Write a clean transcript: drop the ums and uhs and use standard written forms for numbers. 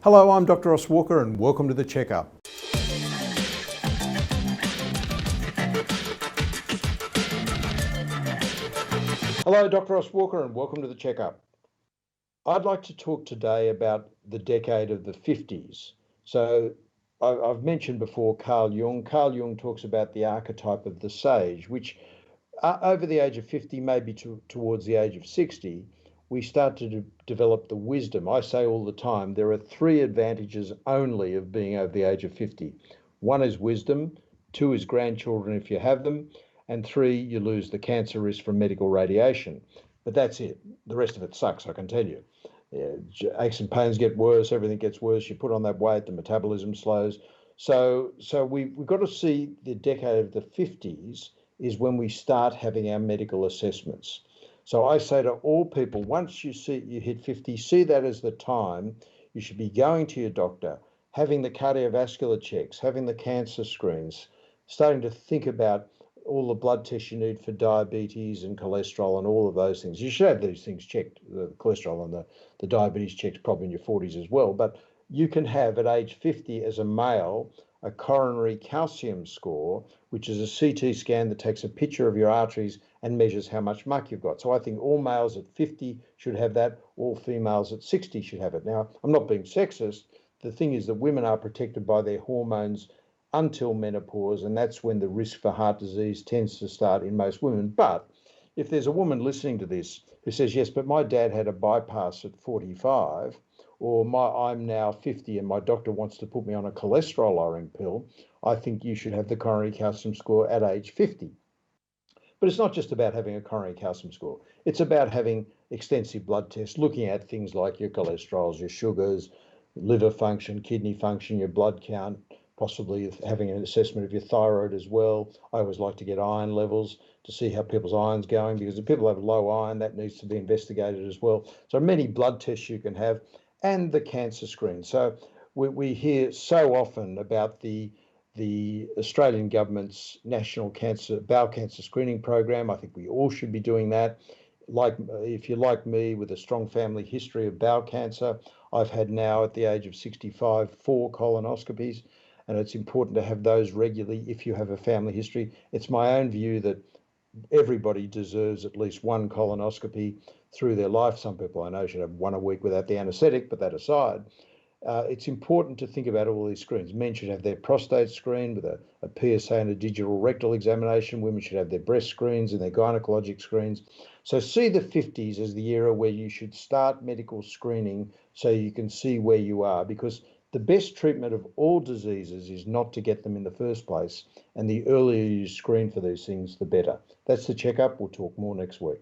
Hello, I'm Dr. Ross Walker and welcome to The Checkup. Hello, Dr. Ross Walker and welcome to The Checkup. I'd like to talk today about the decade of the 50s. So I've mentioned before Carl Jung. Carl Jung talks about the archetype of the sage, which over the age of 50, maybe towards the age of 60, we start to develop the wisdom. I say all the time, there are three advantages only of being over the age of 50. One is wisdom, two is grandchildren if you have them, and three, you lose the cancer risk from medical radiation. But that's it. The rest of it sucks, I can tell you. Aches and pains get worse, everything gets worse. You put on that weight, the metabolism slows. So we've got to see the decade of the 50s is when we start having our medical assessments. So I say to all people, once you hit 50, see that as the time you should be going to your doctor, having the cardiovascular checks, having the cancer screens, starting to think about all the blood tests you need for diabetes and cholesterol and all of those things. You should have these things checked, the cholesterol and the diabetes checked probably in your 40s as well. But you can have at age 50 as a male a coronary calcium score, which is a CT scan that takes a picture of your arteries and measures how much muck you've got. So I think all males at 50 should have that, all females at 60 should have it. Now, I'm not being sexist. The thing is that women are protected by their hormones until menopause, and that's when the risk for heart disease tends to start in most women. But if there's a woman listening to this who says, yes, but my dad had a bypass at 45, or I'm now 50 and my doctor wants to put me on a cholesterol lowering pill, I think you should have the coronary calcium score at age 50. But it's not just about having a coronary calcium score. It's about having extensive blood tests, looking at things like your cholesterols, your sugars, liver function, kidney function, your blood count, possibly having an assessment of your thyroid as well. I always like to get iron levels to see how people's iron's going, because if people have low iron, that needs to be investigated as well. So many blood tests you can have, and the cancer screen. So we hear so often about the Australian government's national bowel cancer screening program. I think we all should be doing that. Like, if you're like me with a strong family history of bowel cancer, I've had now at the age of 65, 4 colonoscopies, and it's important to have those regularly if you have a family history. It's my own view that everybody deserves at least one colonoscopy through their life. Some people I know should have one a week without the anaesthetic, but that aside, it's important to think about all these screens. Men should have their prostate screened with a PSA and a digital rectal examination. Women should have their breast screens and their gynecologic screens. So see the 50s as the era where you should start medical screening so you can see where you are, because the best treatment of all diseases is not to get them in the first place. And the earlier you screen for these things, the better. That's The Checkup. We'll talk more next week.